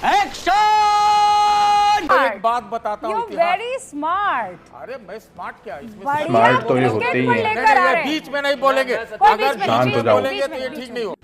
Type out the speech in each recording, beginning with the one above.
एक बात बताता हूँ, वेरी स्मार्ट। अरे मैं स्मार्ट क्या, इसमें स्मार्ट तो ये होते ही हैं। नहीं, बीच में नहीं बोलेंगे, अगर शांत हो जाओ। बोलेंगे तो ये ठीक नहीं हो।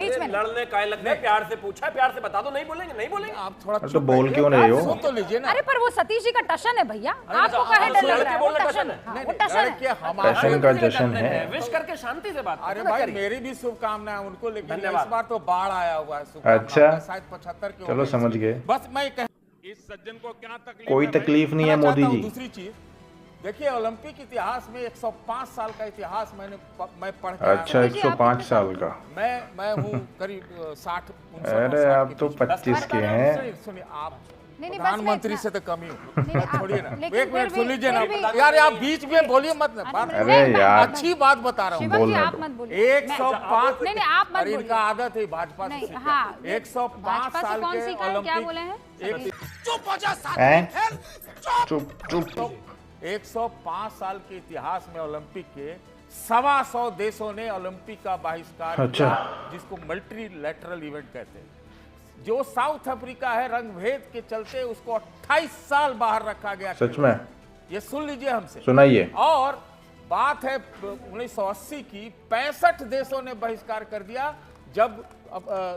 लड़ने का लगता है, प्यार से पूछा, प्यार से बता दो, नहीं बोलेंगे, नहीं बोलेंगे। आप थोड़ा तो बोल क्यों रहे हो? सुन तो लीजिए ना। अरे पर वो सतीश जी का टशन है भैया, आपको कहे डर लग रहा है? वो टशन है, हाँ, वो टशन है। टशन का जश्न है। विश करके शांति से बात। अरे भाई मेरी भी शुभकामनाएं उनको, लेकिन इस बार तो बाढ़ आया हुआ है। अच्छा, शायद 75 के चलो समझ गए। बस मैं इस सज्जन को क्या तकलीफ, कोई तकलीफ नहीं है मोदी जी। दूसरी चीज देखिए, ओलंपिक इतिहास में 105 साल का इतिहास मैं पढ़ के अच्छा, 105 साल का। मैं हूँ करीब 60। अरे आप तो 25 के हैं। सुनिए आप, नहीं, बस प्रधानमंत्री मैं से तो कम ही हूँ। नहीं, छोड़िए ना, लेकिन एक मिनट फिर सुन भी- लीजिए ना फिर भी- यार, आप बीच में बोलिए मत ना बात। अरे यार, अच्छी बात बता रहा हूँ। शिवम जी बोलने आप दो। मत बोलिए। 105 नहीं, आप मत अरे इनका बोलिए। आदत है भाजपा से नहीं, सीखा। हाँ, 105 भाजपा से साल कौन के सीखा है? क्या बोले हैं? ओलंपिक हैं? चुप चुप। 105 साल के इतिहास में ओलंपिक के 125 देशों ने ओलंपिक का बहिष्कार अच्छा। किया, जिसको मल्टीलैटरल इवेंट कहते हैं। जो साउथ अफ्रीका है, रंगभेद के चलते उसको 28 साल बाहर रखा गया। सच में? ये सुन लीजिए हमसे, सुनाइए। और बात है 1980 की, 65 देशों ने बहिष्कार कर दिया जब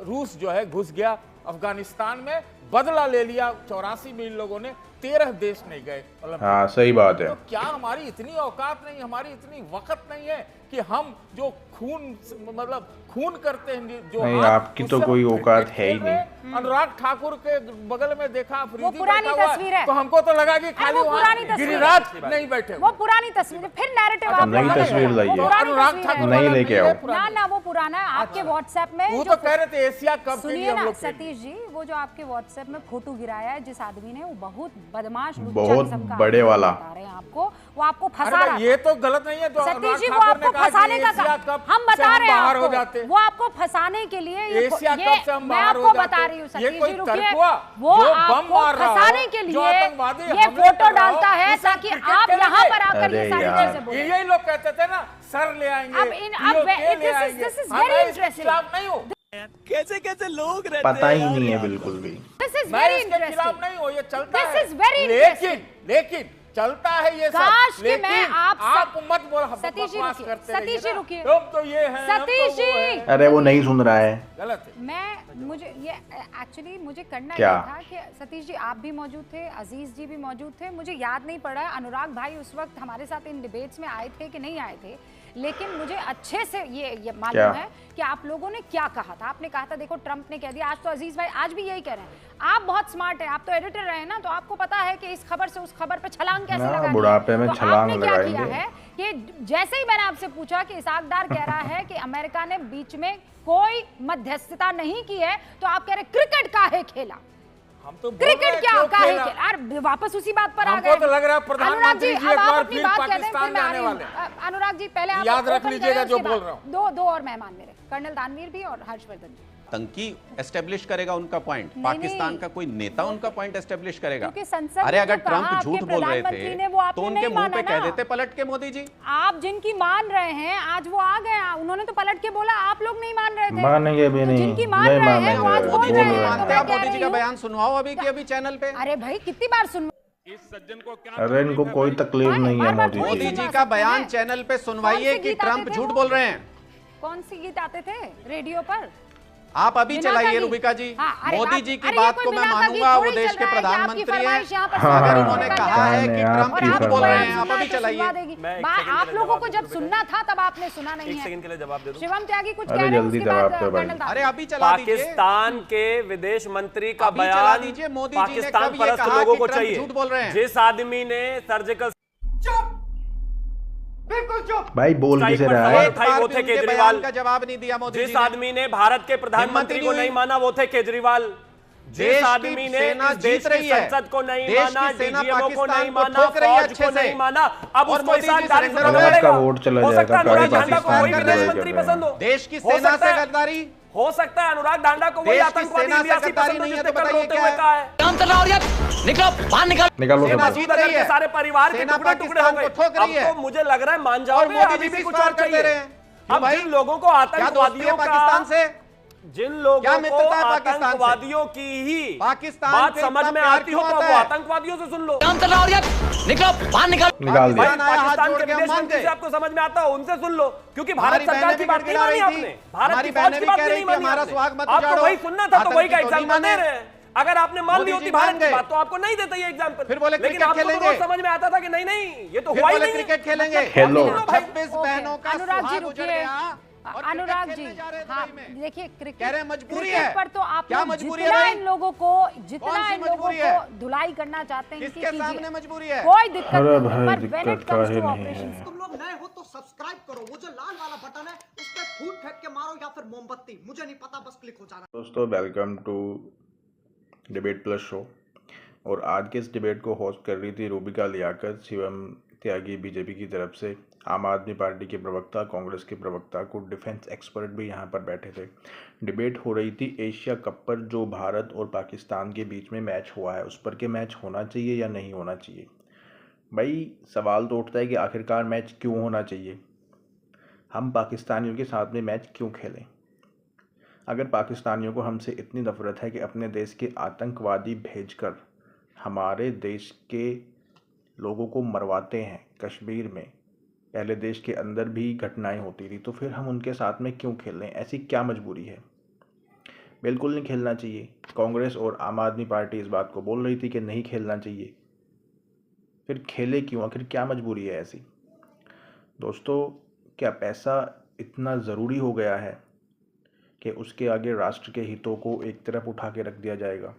रूस जो है घुस गया अफगानिस्तान में, बदला ले लिया। 84 मिलियन लोगों ने, 13 देश नहीं गए ओलंपिक। हाँ सही बात है। तो क्या हमारी इतनी औकात नहीं, हमारी इतनी वक्त नहीं है कि हम जो खून करते हैं, जो नहीं, हाथ, आपकी तो उससे कोई हम औकात क्रिकेट है ही खेल रहे हैं। अनुराग ठाकुर के बगल में देखा वो पुरानी तस्वीर है। तो हमको तो लगा कि खाली वो पुरानी वहाँ तस्वीर गिरिराज नहीं बैठे। वो पुरानी तस्वीर, फिर नैरेटिव आप नई लगा रहे तस्वीर हैं। लाइए। वो पुरानी अनुराग तस्वीर है। ठाकुर नहीं लेके आओ। ना वो पुराना है। आपके व्हाट्सएप में वो जो तो कह रहे थे एशिया कप के लिए सुनिए हम ना लोग सतीश जी, वो जो आपके व्हाट्सएप में फोटो गिराया है जिस आदमी ने, वो बहुत बदमाश, लुच्चा बहुत किस्म का बड़े आदमी वाला। बता रहे हैं आपको, वो आपको अरे फंसा भाई, रहा ये तो गलत नहीं है जो सतीश अनुराग जी, वो ठाकुर ने आपको कहा फंसाने कि का एशिया काम कप हम से बता रहे हैं बाहर हो आपको। जाते। वो आपको फंसाने के लिए एशिया कप से हम मैं बाहर हो आपको जाते। बता रही हूँ ये सतीश कोई जी, रुकिए। तर्क हुआ? वो जो बम आपको मार रहा हो, फंसाने के जो लिए आतंकवादी ये हमले फोटो कर रहा हो, डालता है उसे ताकि क्रिकेट आप खेलेंगे। यहाँ पर आकर ये अरे सारी यार। चीजें बोलें। यही लोग कहते थे ना, सर ले आएंगे, अब POK ले आएंगे। this is हाँ, very मैं इसके interesting. खिलाफ नहीं हूँ, पता ही नहीं है बिल्कुल भी। This is मैं very इसके खिलाफ interesting. नहीं हूँ, ये चलता This है। is very interesting. लेकिन चलता है ये सब। काश कि लेकिन मैं आप मत बोलो, सतीश जी बकवास रुकिए, करते सतीश जी रहिए ना। रुकिए। हम तो ये हैं, हम तो सतीश वो जी। हैं। अरे वो नहीं सुन रहा है। गलत है। मुझे ये एक्चुअली मुझे करना क्या? ये था कि सतीश जी आप भी मौजूद थे, अजीज जी भी मौजूद थे। मुझे याद नहीं पड़ा अनुराग भाई उस वक्त हमारे साथ इन डिबेट्स में आए थे कि नहीं आए थे, लेकिन मुझे अच्छे से ये मालूम है कि आप लोगों ने क्या कहा था। आपने कहा था देखो ट्रंप ने कह दिया, आज तो अजीज भाई आज भी यही कह रहे हैं। आप बहुत स्मार्ट हैं, आप तो एडिटर रहे हैं ना, तो आपको पता है कि इस खबर से उस खबर पे छलांग कैसे ना, लगानी है। बुढ़ापे में तो छलांग आपने क्या लगाएंगे। किया है कि जैसे ही मैंने आपसे पूछा कि इसाक डार कह रहा है कि अमेरिका ने बीच में कोई मध्यस्थता नहीं की है, तो आप कह रहे क्रिकेट काहे खेला। हम तो बोल क्रिकेट रहे हैं, क्या क्यों काहे खेला? खेला? यार वापस उसी बात पर आ हमको गए। तो लग रहा है प्रधानमंत्री अनुराग जी एक अब आप बार अपनी फिर बात कह दें, पाकिस्तान फिर मैं में आ आने रही हूं। वाले। अनुराग जी पहले आप याद रख open लीजिएगा करें, जो उसके बोल बाद रहा हूं। दो और मेहमान मेरे, कर्नल दानवीर भी और हर्षवर्धन जी। तंकी एस्टेब्लिश करेगा उनका पॉइंट, नहीं, पाकिस्तान नहीं। का कोई नेता उनका पॉइंट एस्टेब्लिश करेगा। क्योंकि संसद अरे में अगर जो कहा ट्रंप झूठ आपके बोल रहे प्रधानमंत्री ने, थे वो आपने तो उनके नहीं मुंह पे माना कह ना। देते पलट के मोदी जी। आप जिनकी मान रहे हैं आज वो आ गए, उन्होंने तो पलट के बोला, आप लोग नहीं मान रहे थे। मानेंगे भी तो नहीं, जिनकी मान नहीं रहे हैं वो आज मानेंगे, बोल मोदी रहे जी हैं, नहीं तो मानते, मैं आप कह मोदी जी रही का हूं। बयान सुनवाओ अभी की अभी चैनल पे। अरे भाई कितनी बार सुन, इस सज्जन को क्या अरे इनको कोई तकलीफ नहीं है बार-बार मोदी कोई जी। मोदी जी सुनवा का सकते बयान हैं। चैनल पे कौन सुनवाइए से कि गीत आते ट्रंप थे झूठ वो? बोल रहे हैं। कौन सी गीत आते थे रेडियो पर? आप अभी बिना का चलाइए गीत। रुबिका जी। हाँ, अरे मोदी आप- जी की अरे बात ये को कोई मैं बिना का गीत मानूंगा, वो थोड़ी देश चल के रहा है कि आपकी प्रधानमंत्री हैं। फरमाइश यहाँ पर हाँ, अगर हाँ, उन्होंने हाँ, कहा है कि हाँ, ट्रंप आपकी झूठ बोल रहे हैं, फरमाइश। आप अभी चलाइए। मैं एक सेकंड आप के लिए लोगों जवाब को दे जब दूं, सुनना था तब आपने सुना नहीं एक है। सेकंड के लिए जवाब दे दूं। शिवम त्यागी कुछ अरे कह रहे हैं, जल्दी उसके बाद जवाब दो भाई। कर्नल दानवीर। अरे अभी चला दीजिए। पाकिस्तान के विदेश मंत्री का अभी चला बयान दीजिए। मोदी जी ने पाकिस्तान कब ये परस्त कहा लोगों कि को ट्रंप चाहिए। झूठ बोल रहे हैं? जिस आदमी ने सर्जिकल भाई बोल स्ट्राइक किसे पर रहा सवाल है? था, वो थे उनके केजरीवाल। बयान का जवाब नहीं दिया मोदी जी जिस ने। आदमी ने भारत के प्रधानमंत्री हिम्मत ही को नहीं नहीं हुई। माना वो थे केजरीवाल। जिस देश आदमी की ने सेना इस देश जीत रही की है। संसद को नहीं देश माना, की सेना डीजीएमओ को पाकिस्तान नहीं को माना, ठोक रही है फौज अच्छे को से। नहीं माना, अब और उसको मोदी जी इसाक डार surrender करना हो पड़ेगा। का वोट चला हो सकता है जाएगा, अनुराग डांडा को पाकिस्तान कोई की विदेश लड़ाई मंत्री कर रहे हैं। पसंद हो, देश की हो सेना सकता से है- गद्दारी, हो सकता है अनुराग डांडा को वही देश की आतंकवादी सेना से इलियासी गद्दारी पसंद हो नहीं है, जिसने तो कल बताइए रोते क्या हुए है? कहा है। निकालो सेना सब। जीत अगर रही के है। सारे परिवार के सेना टुकड़े टुकड़े हो पाकिस्तान गए। को ठोक रही है। अब तो मुझे लग रहा है मान और जाओगे, मोदी अभी जी भी किस कुछ बार और करते चाहिए। रहे हैं? क्यों अब भाई? जिन लोगों को क्या दोस्ती है आतंकवादियों पाकिस्तान का से? जिन लोगों क्या को मित्रता है पाकिस्तान से? आतंकवादियों की ही पाकिस्तान बात पे समझ इतना में प्यार आती हो क्यों तो आता वो है? आतंकवादियों से सुन लो। निकाल दिया। पाकिस्तान आया, हाथ पाकिस्तान जोड़ के के हम विदेश मान मंत्री गए। से आपको समझ में आता हो उनसे सुन लो, क्योंकि भारत हमारी सरकार बहनें की भी बात नहीं मानी गिड़गिड़ा रही आपने, थी। भारत हमारी की फौज बहनें की भी बात कह भी रही नहीं थी, मानी हमारा आपने। सुहाग मत आपको उजाड़ो। वही सुनना था तो वही का आतंकी तो नहीं एग्जाम्पल दे माने। रहे हैं। अगर आपने मान मोदी ली जी होती भारत मान की गए। बात तो आपको नहीं देता ये एग्जाम्पल। फिर बोले लेकिन क्रिकेट आपको तो खेलेंगे। रोज समझ में आता था कि नहीं नहीं ये तो फिर हुआ ही बोले नहीं है। क्रिकेट खेलेंगे। खेलो। 26 ओके, बहनों का अनुराग जी सुहाग उजड़ रुकिए। गया और अनुराग क्रिकेट जी, खेलने जा रहे थे हाँ दुबई में। देखिए कह रहे हैं मजबूरी क्रिकेट है। पर तो आप क्या लोग मजबूरी है जितना भाई? इन लोगों को कौन सी इन लोगों मजबूरी है? को धुलाई करना चाहते हैं किसके सामने मजबूरी है? कोई दिक्कत अरे नहीं है, भाई, पर when it दिक्कत comes काहे to नहीं operations, है। तुम लोग नए हो तो सब्सक्राइब करो, वो जो लाल वाला बटन है उस पे फूट फेंक के मारो या फिर मोमबत्ती, मुझे नहीं पता, बस क्लिक हो जाना। दोस्तों welcome to debate plus show. और आज के इस डिबेट को होस्ट कर रही थी रूबिका लियाकत, शिवम त्यागी बीजेपी की तरफ से, आम आदमी पार्टी के प्रवक्ता, कांग्रेस के प्रवक्ता, कुछ डिफेंस एक्सपर्ट भी यहाँ पर बैठे थे। डिबेट हो रही थी एशिया कप पर, जो भारत और पाकिस्तान के बीच में मैच हुआ है उस पर के मैच होना चाहिए या नहीं होना चाहिए। भाई सवाल तो उठता है कि आखिरकार मैच क्यों होना चाहिए, हम पाकिस्तानियों के साथ में मैच क्यों खेलें। अगर पाकिस्तानियों को हमसे इतनी नफरत है कि अपने देश के आतंकवादी भेजकर हमारे देश के लोगों को मरवाते हैं, कश्मीर में पहले देश के अंदर भी घटनाएं होती थी, तो फिर हम उनके साथ में क्यों खेल रहे हैं? ऐसी क्या मजबूरी है? बिल्कुल नहीं खेलना चाहिए। कांग्रेस और आम आदमी पार्टी इस बात को बोल रही थी कि नहीं खेलना चाहिए, फिर खेले क्यों? आखिर क्या मजबूरी है ऐसी? दोस्तों, क्या पैसा इतना ज़रूरी हो गया है कि उसके आगे राष्ट्र के हितों को एक तरफ उठा के रख दिया जाएगा?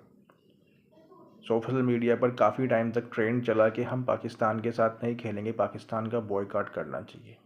सोशल मीडिया पर काफ़ी टाइम तक ट्रेंड चला कि हम पाकिस्तान के साथ नहीं खेलेंगे, पाकिस्तान का बॉयकॉट करना चाहिए।